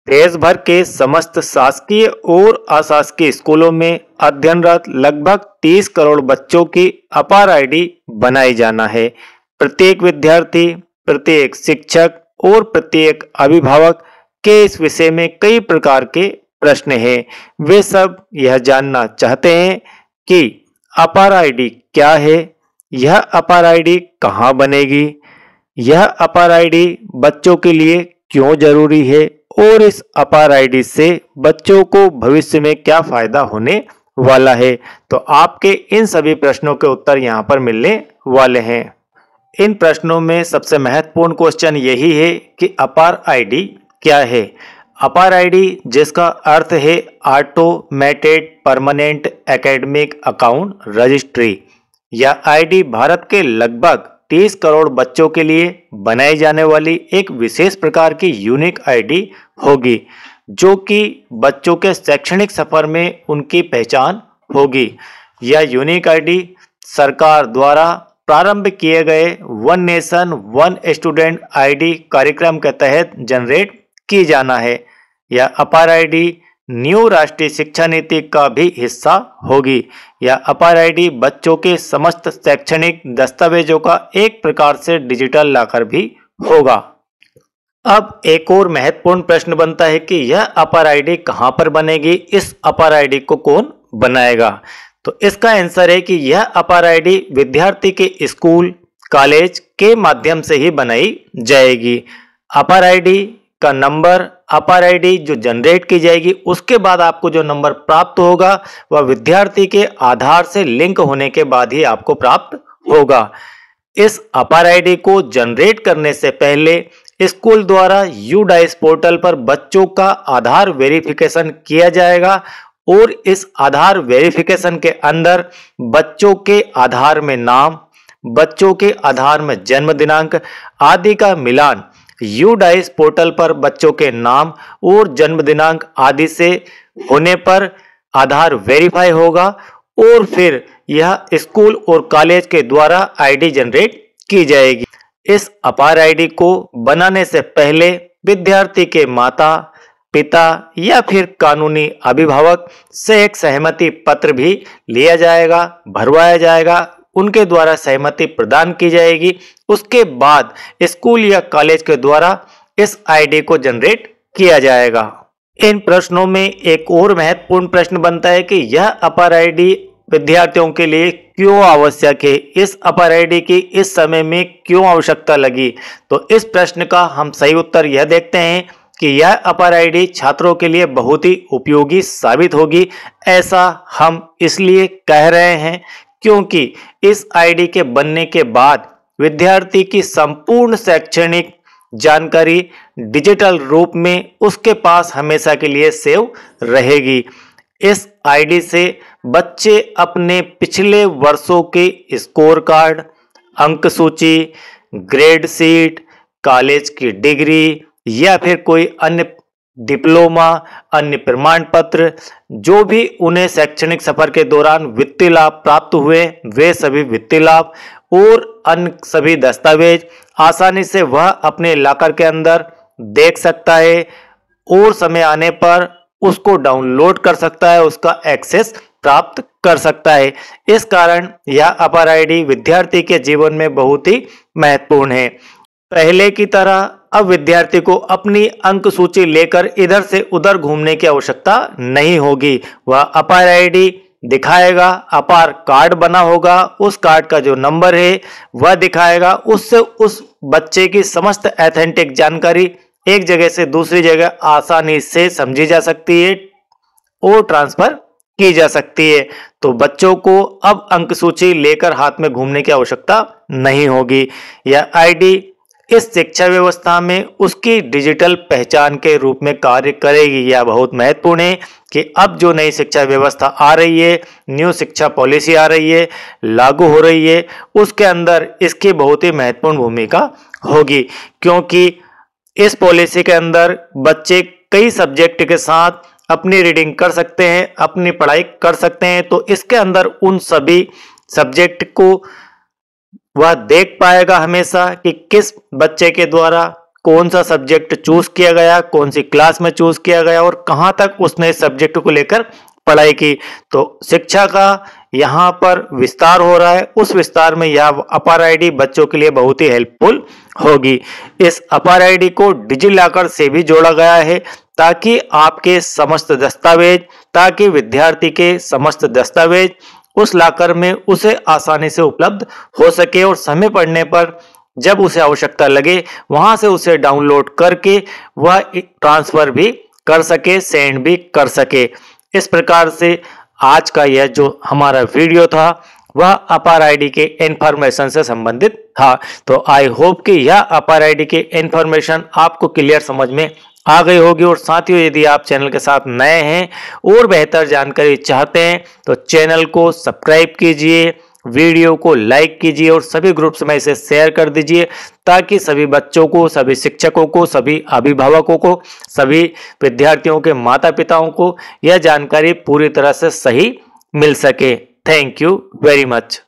देश भर के समस्त शासकीय और अशासकीय स्कूलों में अध्ययनरत लगभग 30 करोड़ बच्चों की अपार आईडी बनाई जाना है। प्रत्येक विद्यार्थी, प्रत्येक शिक्षक और प्रत्येक अभिभावक के इस विषय में कई प्रकार के प्रश्न हैं। वे सब यह जानना चाहते हैं कि अपार आईडी क्या है, यह अपार आईडी कहाँ बनेगी, यह अपार आईडी बच्चों के लिए क्यों जरूरी है और इस अपार आईडी से बच्चों को भविष्य में क्या फायदा होने वाला है। तो आपके इन सभी प्रश्नों के उत्तर यहाँ पर मिलने वाले हैं। इन प्रश्नों में सबसे महत्वपूर्ण क्वेश्चन यही है कि अपार आईडी क्या है। अपार आईडी, जिसका अर्थ है automated permanent academic account registry, यह आईडी भारत के लगभग 30 करोड़ बच्चों के लिए बनाई जाने वाली एक विशेष प्रकार की यूनिक आईडी होगी, जो कि बच्चों के शैक्षणिक सफर में उनकी पहचान होगी। यह यूनिक आईडी सरकार द्वारा प्रारंभ किए गए one nation one student ID कार्यक्रम के तहत जनरेट की जाना है। यह अपार आईडी न्यू राष्ट्रीय शिक्षा नीति का भी हिस्सा होगी। यह अपार आईडी बच्चों के समस्त शैक्षणिक दस्तावेजों का एक प्रकार से डिजिटल लॉकर भी होगा। अब एक और महत्वपूर्ण प्रश्न बनता है कि यह अपार आईडी कहां पर बनेगी, इस अपार आईडी को कौन बनाएगा। तो इसका आंसर है कि यह अपार आईडी विद्यार्थी के स्कूल कॉलेज के माध्यम से ही बनाई जाएगी। अपार आईडी का नंबर, अपार आईडी जो जनरेट की जाएगी, उसके बाद आपको जो नंबर प्राप्त होगा वह विद्यार्थी के आधार से लिंक होने के बाद ही आपको प्राप्त होगा। इस अपार आईडी को जनरेट करने से पहले स्कूल द्वारा यूडाइस पोर्टल पर बच्चों का आधार वेरिफिकेशन किया जाएगा और इस आधार वेरिफिकेशन के अंदर बच्चों के आधार में नाम, बच्चों के आधार में जन्म दिनांक आदि का मिलान यूडाइस पोर्टल पर बच्चों के नाम और जन्म दिनांक आदि से होने पर आधार वेरीफाई होगा और फिर यह स्कूल और कॉलेज के द्वारा आईडी जनरेट की जाएगी। इस अपार आईडी को बनाने से पहले विद्यार्थी के माता पिता या फिर कानूनी अभिभावक से एक सहमति पत्र भी लिया जाएगा, भरवाया जाएगा, उनके द्वारा सहमति प्रदान की जाएगी। उसके बाद स्कूल या कॉलेज के द्वारा इस आईडी को जनरेट किया जाएगा। इन प्रश्नों में एक और महत्वपूर्ण प्रश्न बनता है कि यह अपार आईडी विद्यार्थियों के लिए क्यों आवश्यक है, इस अपार आईडी की इस समय में क्यों आवश्यकता लगी। तो इस प्रश्न का हम सही उत्तर यह देखते हैं कि यह अपार आईडी छात्रों के लिए बहुत ही उपयोगी साबित होगी। ऐसा हम इसलिए कह रहे हैं क्योंकि इस आईडी के बनने के बाद विद्यार्थी की संपूर्ण शैक्षणिक जानकारी डिजिटल रूप में उसके पास हमेशा के लिए सेव रहेगी। इस आईडी से बच्चे अपने पिछले वर्षों के स्कोर कार्ड, अंक सूची, ग्रेड शीट, कॉलेज की डिग्री या फिर कोई अन्य डिप्लोमा, अन्य प्रमाण पत्र, जो भी उन्हें शैक्षणिक सफर के दौरान वित्तीय लाभ प्राप्त हुए, वे सभी वित्तीय लाभ और अन्य सभी दस्तावेज आसानी से वह अपने लॉकर के अंदर देख सकता है और समय आने पर उसको डाउनलोड कर सकता है, उसका एक्सेस प्राप्त कर सकता है। इस कारण यह अपार आईडी विद्यार्थी के जीवन में बहुत ही महत्वपूर्ण है। पहले की तरह अब विद्यार्थी को अपनी अंक सूची लेकर इधर से उधर घूमने की आवश्यकता नहीं होगी। वह अपार आईडी दिखाएगा, अपार कार्ड बना होगा, उस कार्ड का जो नंबर है वह दिखाएगा, उससे उस बच्चे की समस्त ऑथेंटिक जानकारी एक जगह से दूसरी जगह आसानी से समझी जा सकती है और ट्रांसफर की जा सकती है। तो बच्चों को अब अंक सूची लेकर हाथ में घूमने की आवश्यकता नहीं होगी। यह आईडी इस शिक्षा व्यवस्था में उसकी डिजिटल पहचान के रूप में कार्य करेगी। यह बहुत महत्वपूर्ण है कि अब जो नई शिक्षा व्यवस्था आ रही है, न्यू शिक्षा पॉलिसी आ रही है, लागू हो रही है, उसके अंदर इसकी बहुत ही महत्वपूर्ण भूमिका होगी, क्योंकि इस पॉलिसी के अंदर बच्चे कई सब्जेक्ट के साथ अपनी रीडिंग कर सकते हैं, अपनी पढ़ाई कर सकते हैं। तो इसके अंदर उन सभी सब्जेक्ट को वह देख पाएगा हमेशा कि किस बच्चे के द्वारा कौन सा सब्जेक्ट चूज किया गया, कौन सी क्लास में चूज किया गया और कहां तक उसने इस सब्जेक्ट को लेकर पढ़ाई की। तो शिक्षा का यहाँ पर विस्तार हो रहा है, उस विस्तार में यह अपार आईडी बच्चों के लिए बहुत ही हेल्पफुल होगी। इस अपार आईडी को डिजिलॉकर से भी जोड़ा गया है ताकि आपके समस्त दस्तावेज, ताकि विद्यार्थी के समस्त दस्तावेज उस लॉकर में उसे आसानी से उपलब्ध हो सके और समय पड़ने पर जब उसे आवश्यकता लगे वहां से उसे डाउनलोड करके वह ट्रांसफर भी कर सके, सेंड भी कर सके। इस प्रकार से आज का यह जो हमारा वीडियो था वह अपार आईडी के इंफॉर्मेशन से संबंधित था। तो आई होप कि यह अपार आईडी के इंफॉर्मेशन आपको क्लियर समझ में आ गई होगी। और साथियों, यदि आप चैनल के साथ नए हैं और बेहतर जानकारी चाहते हैं तो चैनल को सब्सक्राइब कीजिए, वीडियो को लाइक कीजिए और सभी ग्रुप्स में इसे शेयर कर दीजिए ताकि सभी बच्चों को, सभी शिक्षकों को, सभी अभिभावकों को, सभी विद्यार्थियों के माता पिताओं को यह जानकारी पूरी तरह से सही मिल सके। Thank you very much.